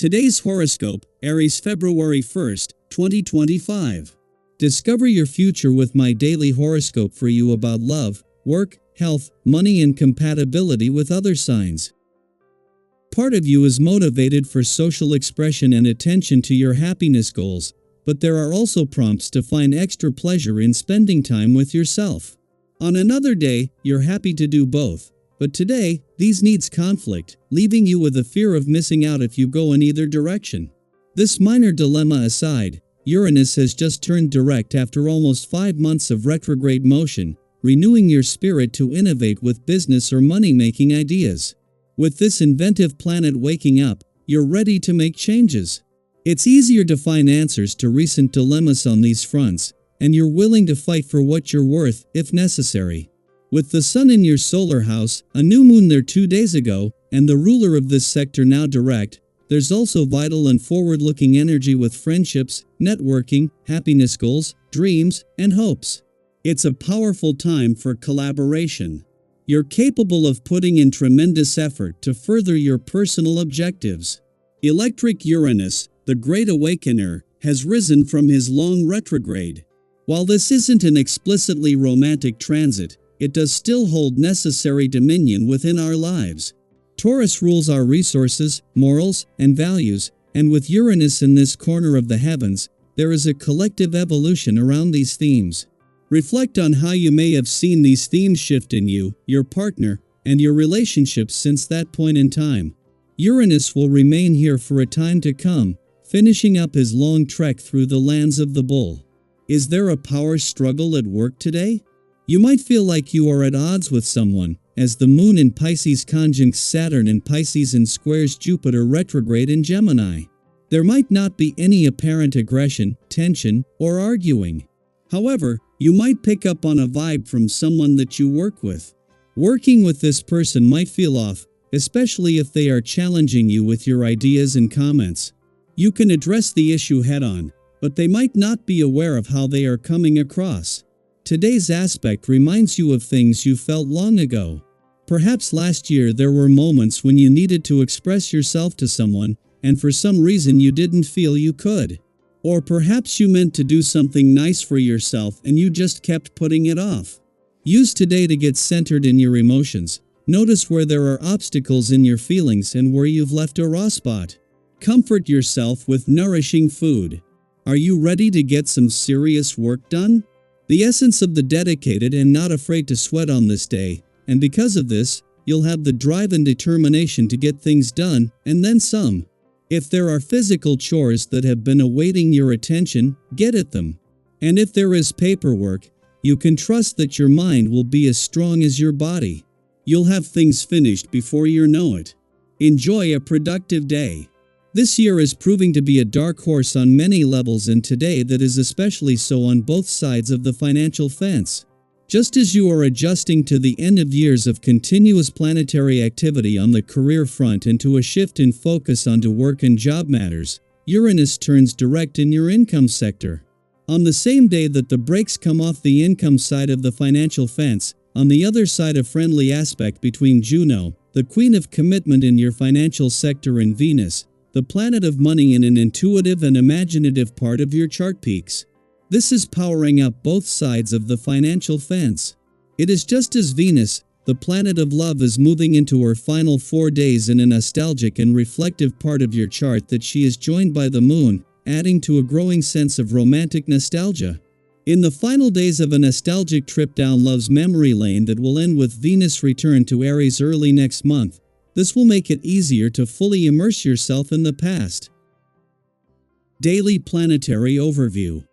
Today's horoscope, Aries February 1st, 2025. Discover your future with my daily horoscope for you about love, work, health, money and compatibility with other signs. Part of you is motivated for social expression and attention to your happiness goals, but there are also prompts to find extra pleasure in spending time with yourself. On another day, you're happy to do both. But today, these needs conflict, leaving you with a fear of missing out if you go in either direction. This minor dilemma aside, Uranus has just turned direct after almost 5 months of retrograde motion, renewing your spirit to innovate with business or money-making ideas. With this inventive planet waking up, you're ready to make changes. It's easier to find answers to recent dilemmas on these fronts, and you're willing to fight for what you're worth, if necessary. With the sun in your solar house, a new moon there 2 days ago, and the ruler of this sector now direct, there's also vital and forward-looking energy with friendships, networking, happiness goals, dreams, and hopes. It's a powerful time for collaboration. You're capable of putting in tremendous effort to further your personal objectives. Electric Uranus, the Great Awakener, has risen from his long retrograde. While this isn't an explicitly romantic transit, it does still hold necessary dominion within our lives. Taurus rules our resources, morals, and values, and with Uranus in this corner of the heavens, there is a collective evolution around these themes. Reflect on how you may have seen these themes shift in you, your partner, and your relationships since that point in time. Uranus will remain here for a time to come, finishing up his long trek through the lands of the bull. Is there a power struggle at work today? You might feel like you are at odds with someone, as the moon in Pisces conjuncts Saturn in Pisces and squares Jupiter retrograde in Gemini. There might not be any apparent aggression, tension, or arguing. However, you might pick up on a vibe from someone that you work with. Working with this person might feel off, especially if they are challenging you with your ideas and comments. You can address the issue head-on, but they might not be aware of how they are coming across. Today's aspect reminds you of things you felt long ago. Perhaps last year there were moments when you needed to express yourself to someone, and for some reason you didn't feel you could. Or perhaps you meant to do something nice for yourself and you just kept putting it off. Use today to get centered in your emotions. Notice where there are obstacles in your feelings and where you've left a raw spot. Comfort yourself with nourishing food. Are you ready to get some serious work done? The essence of the dedicated and not afraid to sweat on this day, and because of this, you'll have the drive and determination to get things done, and then some. If there are physical chores that have been awaiting your attention, get at them. And if there is paperwork, you can trust that your mind will be as strong as your body. You'll have things finished before you know it. Enjoy a productive day. This year is proving to be a dark horse on many levels, and today that is especially so on both sides of the financial fence. Just as you are adjusting to the end of years of continuous planetary activity on the career front and to a shift in focus onto work and job matters, Uranus turns direct in your income sector. On the same day that the brakes come off the income side of the financial fence, on the other side a friendly aspect between Juno, the queen of commitment in your financial sector, and Venus, the planet of money, in an intuitive and imaginative part of your chart peaks. This is powering up both sides of the financial fence. It is just as Venus, the planet of love, is moving into her final 4 days in a nostalgic and reflective part of your chart that she is joined by the moon, adding to a growing sense of romantic nostalgia. In the final days of a nostalgic trip down love's memory lane that will end with Venus' return to Aries early next month, this will make it easier to fully immerse yourself in the past. Daily Planetary Overview.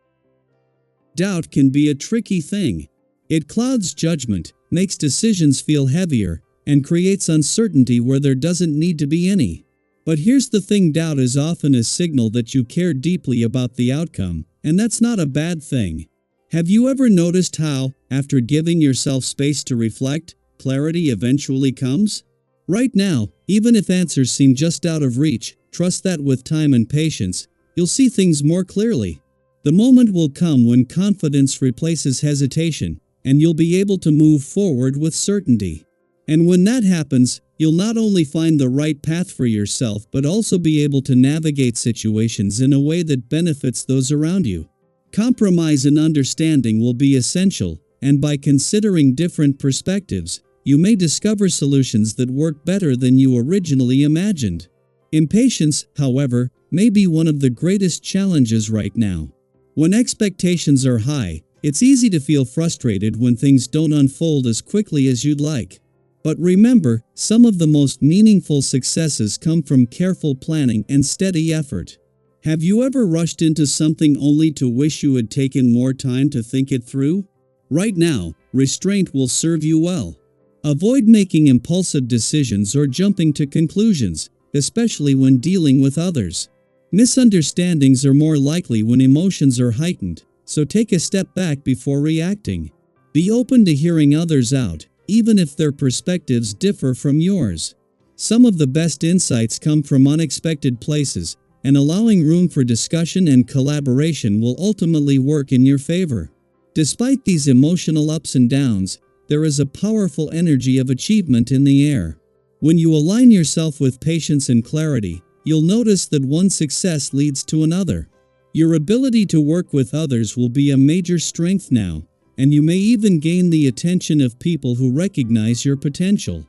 Doubt can be a tricky thing. It clouds judgment, makes decisions feel heavier, and creates uncertainty where there doesn't need to be any. But here's the thing: doubt is often a signal that you care deeply about the outcome, and that's not a bad thing. Have you ever noticed how, after giving yourself space to reflect, clarity eventually comes? Right now, even if answers seem just out of reach, trust that with time and patience, you'll see things more clearly. The moment will come when confidence replaces hesitation, and you'll be able to move forward with certainty. And when that happens, You'll not only find the right path for yourself but also be able to navigate situations in a way that benefits those around you. Compromise and understanding will be essential, and by considering different perspectives, you may discover solutions that work better than you originally imagined. Impatience, however, may be one of the greatest challenges right now. When expectations are high, it's easy to feel frustrated when things don't unfold as quickly as you'd like. But remember, some of the most meaningful successes come from careful planning and steady effort. Have you ever rushed into something only to wish you had taken more time to think it through? Right now, restraint will serve you well. Avoid making impulsive decisions or jumping to conclusions, especially when dealing with others. Misunderstandings are more likely when emotions are heightened, so take a step back before reacting. Be open to hearing others out, even if their perspectives differ from yours. Some of the best insights come from unexpected places, and allowing room for discussion and collaboration will ultimately work in your favor. Despite these emotional ups and downs, there is a powerful energy of achievement in the air. When you align yourself with patience and clarity, you'll notice that one success leads to another. Your ability to work with others will be a major strength now, and you may even gain the attention of people who recognize your potential.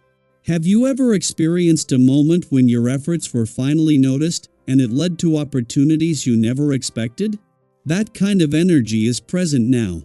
Have you ever experienced a moment when your efforts were finally noticed, and it led to opportunities you never expected? That kind of energy is present now.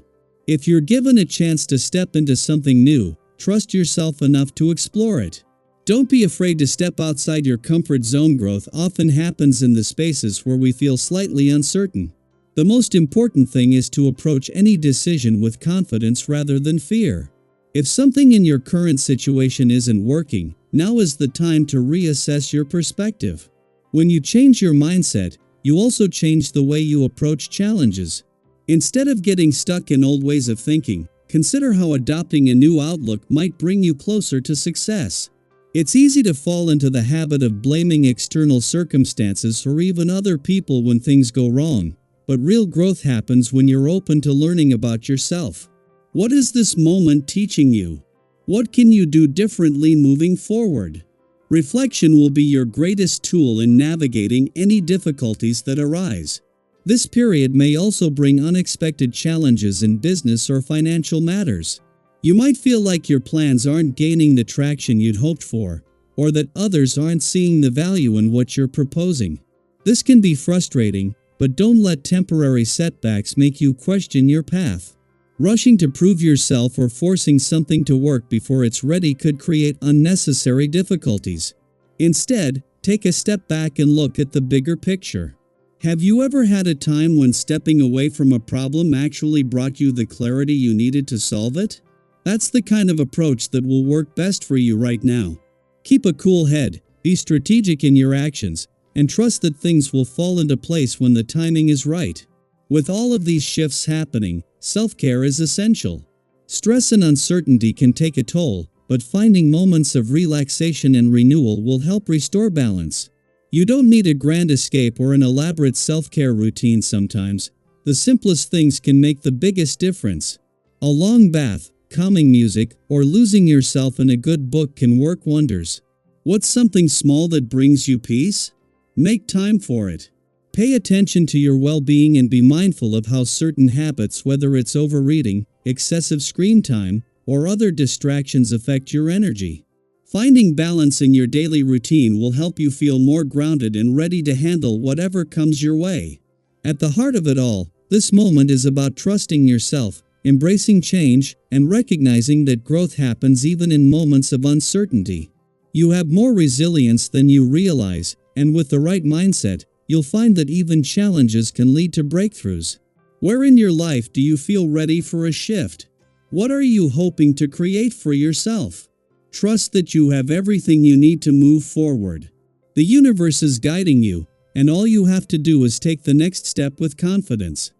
If you're given a chance to step into something new, trust yourself enough to explore it. Don't be afraid to step outside your comfort zone. Growth often happens in the spaces where we feel slightly uncertain. The most important thing is to approach any decision with confidence rather than fear. If something in your current situation isn't working, now is the time to reassess your perspective. When you change your mindset, you also change the way you approach challenges. Instead of getting stuck in old ways of thinking, consider how adopting a new outlook might bring you closer to success. It's easy to fall into the habit of blaming external circumstances or even other people when things go wrong, but real growth happens when you're open to learning about yourself. What is this moment teaching you? What can you do differently moving forward? Reflection will be your greatest tool in navigating any difficulties that arise. This period may also bring unexpected challenges in business or financial matters. You might feel like your plans aren't gaining the traction you'd hoped for, or that others aren't seeing the value in what you're proposing. This can be frustrating, but don't let temporary setbacks make you question your path. Rushing to prove yourself or forcing something to work before it's ready could create unnecessary difficulties. Instead, take a step back and look at the bigger picture. Have you ever had a time when stepping away from a problem actually brought you the clarity you needed to solve it? That's the kind of approach that will work best for you right now. Keep a cool head, be strategic in your actions, and trust that things will fall into place when the timing is right. With all of these shifts happening, self-care is essential. Stress and uncertainty can take a toll, but finding moments of relaxation and renewal will help restore balance. You don't need a grand escape or an elaborate self-care routine sometimes. The simplest things can make the biggest difference. A long bath, calming music, or losing yourself in a good book can work wonders. What's something small that brings you peace? Make time for it. Pay attention to your well-being and be mindful of how certain habits, whether it's overeating, excessive screen time, or other distractions, affect your energy. Finding balance in your daily routine will help you feel more grounded and ready to handle whatever comes your way. At the heart of it all, this moment is about trusting yourself, embracing change, and recognizing that growth happens even in moments of uncertainty. You have more resilience than you realize, and with the right mindset, you'll find that even challenges can lead to breakthroughs. Where in your life do you feel ready for a shift? What are you hoping to create for yourself? Trust that you have everything you need to move forward. The universe is guiding you, and all you have to do is take the next step with confidence.